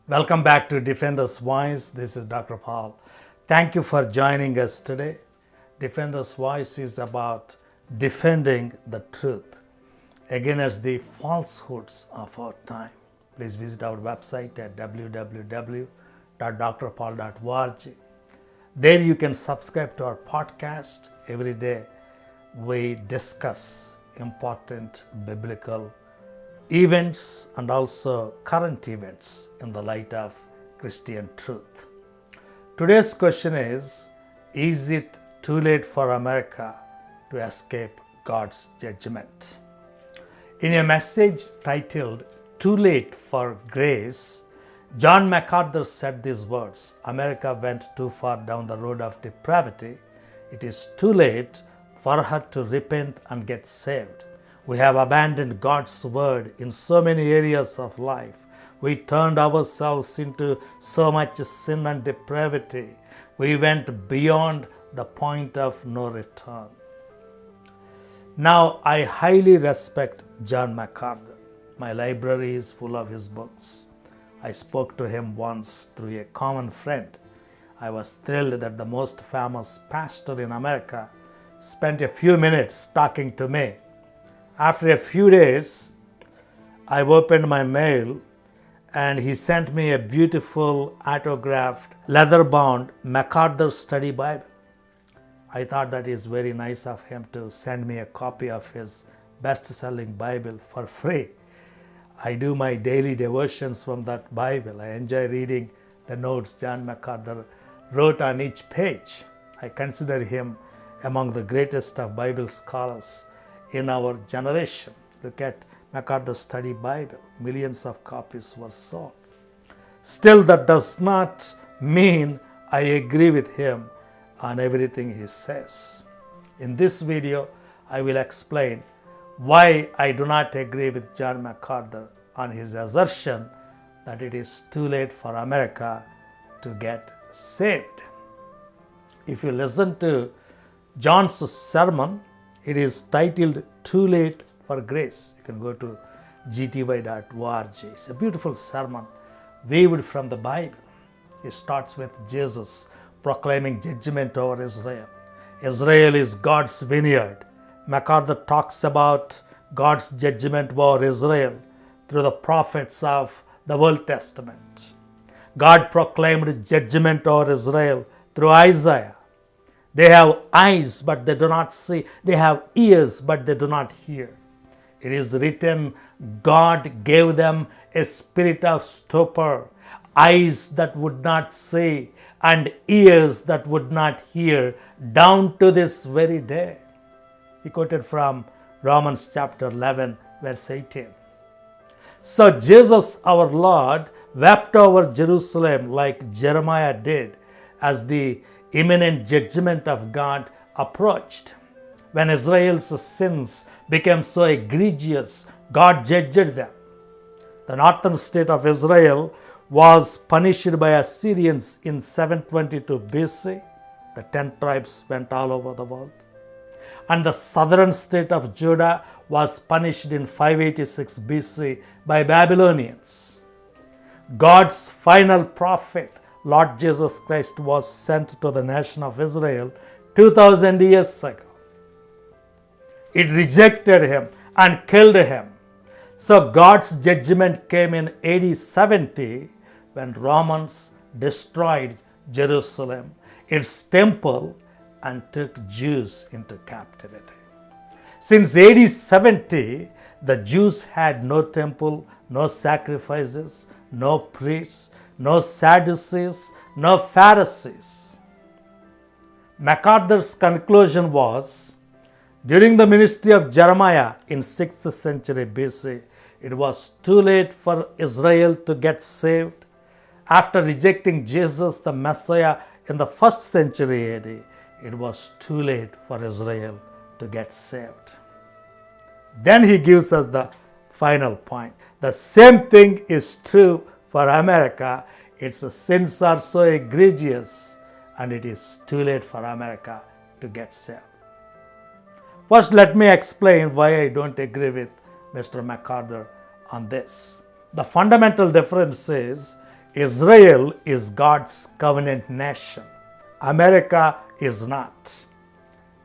Welcome back to Defender's Voice. This is Dr. Paul. Thank you for joining us today. Defender's Voice is about defending the truth against the falsehoods of our time. Please visit our website at www.drpaul.org. There you can subscribe to our podcast. Every day we discuss important biblical events and also current events in the light of Christian truth. Today's question is it too late for America to escape God's judgment? In a message titled Too Late for Grace, John MacArthur said these words: America went too far down the road of depravity. It is too late for her to repent and get saved. We have abandoned God's word in so many areas of life. We turned ourselves into so much sin and depravity. We went beyond the point of no return. Now, I highly respect John MacArthur. My library is full of his books. I spoke to him once through a common friend. I was thrilled that the most famous pastor in America spent a few minutes talking to me. After a few days, I opened my mail and he sent me a beautiful autographed leather-bound MacArthur Study Bible. I thought that is very nice of him to send me a copy of his best-selling Bible for free. I do my daily devotions from that Bible. I enjoy reading the notes John MacArthur wrote on each page. I consider him among the greatest of Bible scholars in our generation. Look at MacArthur Study Bible. Millions of copies were sold. Still, that does not mean I agree with him on everything he says. In this video, I will explain why I do not agree with John MacArthur on his assertion that it is too late for America to get saved. If you listen to John's sermon, it is titled Too Late for Grace. You can go to gty.org. It's a beautiful sermon weaved from the Bible. It starts with Jesus proclaiming judgment over Israel. Israel is God's vineyard. MacArthur talks about God's judgment over Israel through the prophets of the Old Testament. God proclaimed judgment over Israel through Isaiah. They have eyes, but they do not see. They have ears, but they do not hear. It is written, God gave them a spirit of stupor, eyes that would not see, and ears that would not hear, down to this very day. He quoted from Romans chapter 11, verse 18. So Jesus, our Lord, wept over Jerusalem like Jeremiah did as the imminent judgment of God approached. When Israel's sins became so egregious, God judged them. The northern state of Israel was punished by Assyrians in 722 BC. The 10 tribes went all over the world. And the southern state of Judah was punished in 586 BC by Babylonians. God's final prophet, Lord Jesus Christ, was sent to the nation of Israel 2000 years ago. It rejected him and killed him. So God's judgment came in AD 70 when Romans destroyed Jerusalem, its temple, and took Jews into captivity. Since AD 70, the Jews had no temple, no sacrifices, no priests, no Sadducees, no Pharisees. MacArthur's conclusion was, during the ministry of Jeremiah in 6th century BC, it was too late for Israel to get saved. After rejecting Jesus, the Messiah, in the 1st century AD, it was too late for Israel to get saved. Then he gives us the final point. The same thing is true for America. Its sins are so egregious and it is too late for America to get saved. First, let me explain why I don't agree with Mr. MacArthur on this. The fundamental difference is Israel is God's covenant nation. America is not.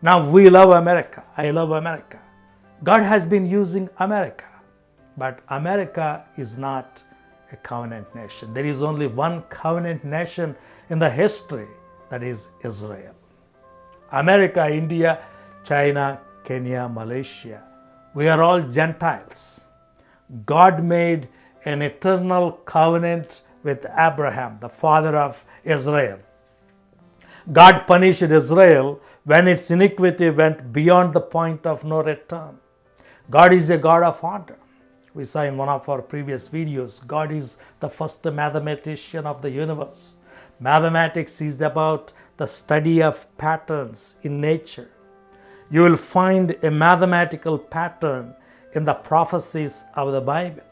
Now we love America. I love America. God has been using America. But America is not a covenant nation. There is only one covenant nation in the history, that is Israel. America, India, China, Kenya, Malaysia, we are all Gentiles. God made an eternal covenant with Abraham, the father of Israel. God punished Israel when its iniquity went beyond the point of no return. God is a God of order. We saw in one of our previous videos, God is the first mathematician of the universe. Mathematics is about the study of patterns in nature. You will find a mathematical pattern in the prophecies of the Bible.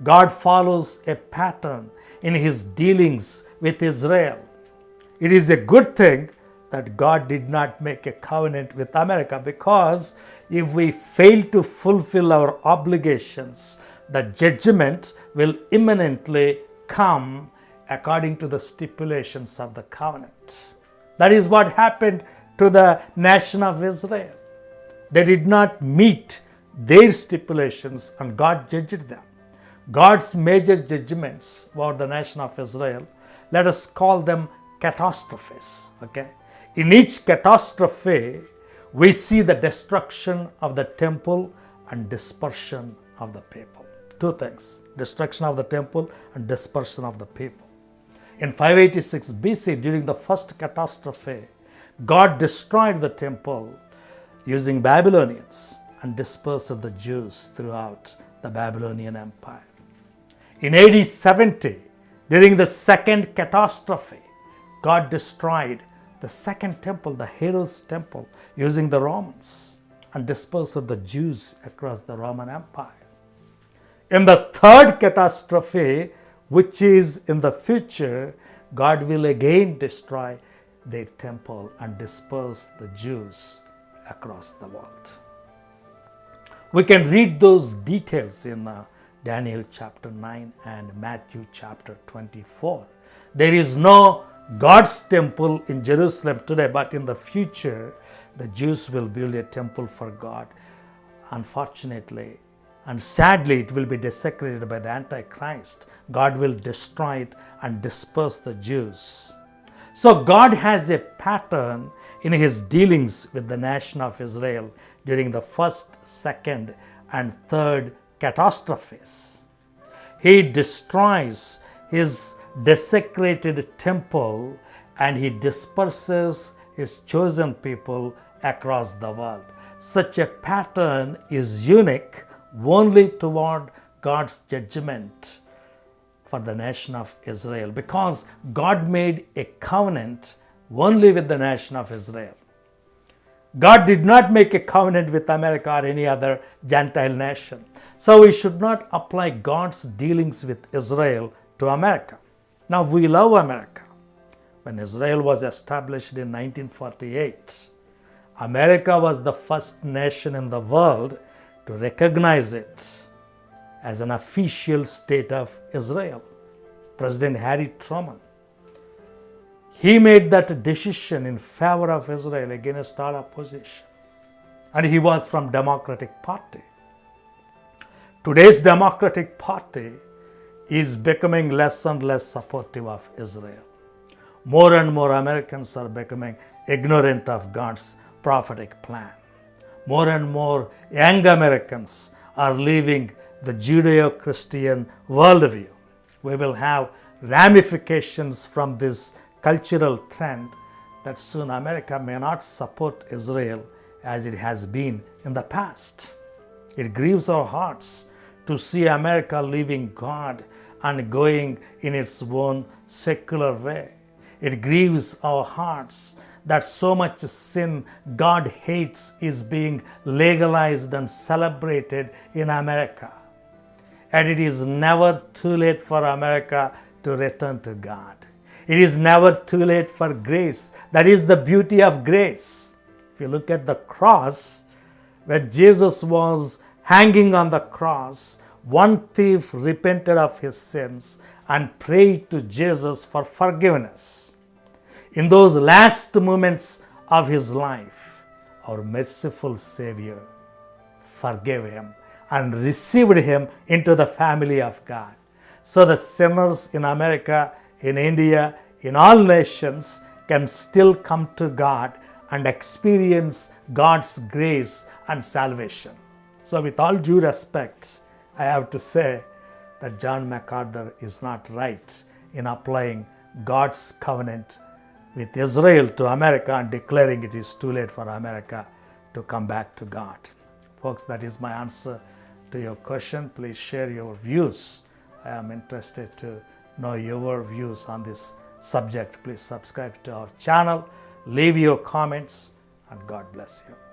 God follows a pattern in his dealings with Israel. It is a good thing that God did not make a covenant with America, because if we fail to fulfill our obligations, the judgment will imminently come according to the stipulations of the covenant. That is what happened to the nation of Israel. They did not meet their stipulations and God judged them. God's major judgments over the nation of Israel, let us call them catastrophes. Okay? In each catastrophe, we see the destruction of the temple and dispersion of the people. Two things: destruction of the temple and dispersion of the people. In 586 BC, during the first catastrophe, God destroyed the temple using Babylonians and dispersed the Jews throughout the Babylonian Empire. In AD 70, during the second catastrophe, God destroyed the second temple, the Herod's temple, using the Romans and dispersed the Jews across the Roman Empire. In the third catastrophe, which is in the future, God will again destroy their temple and disperse the Jews across the world. We can read those details in Daniel chapter 9 and Matthew chapter 24. There is no God's temple in Jerusalem today, but in the future, the Jews will build a temple for God. Unfortunately and sadly, it will be desecrated by the Antichrist. God will destroy it and disperse the Jews. So God has a pattern in his dealings with the nation of Israel during the first, second, and third catastrophes. He destroys his desecrated temple and he disperses his chosen people across the world. Such a pattern is unique only toward God's judgment for the nation of Israel, because God made a covenant only with the nation of Israel. God did not make a covenant with America or any other Gentile nation. So we should not apply God's dealings with Israel to America. Now we love America. When Israel was established in 1948, America was the first nation in the world to recognize it as an official state of Israel. President Harry Truman, he made that decision in favor of Israel against all opposition. And he was from Democratic Party. Today's Democratic Party is becoming less and less supportive of Israel. More and more Americans are becoming ignorant of God's prophetic plan. More and more young Americans are leaving the Judeo-Christian worldview. We will have ramifications from this cultural trend that soon America may not support Israel as it has been in the past. It grieves our hearts to see America leaving God and going in its own secular way. It grieves our hearts that so much sin God hates is being legalized and celebrated in America. And it is never too late for America to return to God. It is never too late for grace. That is the beauty of grace. If you look at the cross, when Jesus was hanging on the cross, one thief repented of his sins and prayed to Jesus for forgiveness. In those last moments of his life, our merciful Savior forgave him and received him into the family of God. So the sinners in America, in India, in all nations can still come to God and experience God's grace and salvation. So with all due respect, I have to say that John MacArthur is not right in applying God's covenant with Israel to America and declaring it is too late for America to come back to God. Folks, that is my answer to your question. Please share your views. I am interested to know your views on this subject. Please subscribe to our channel, leave your comments, and God bless you.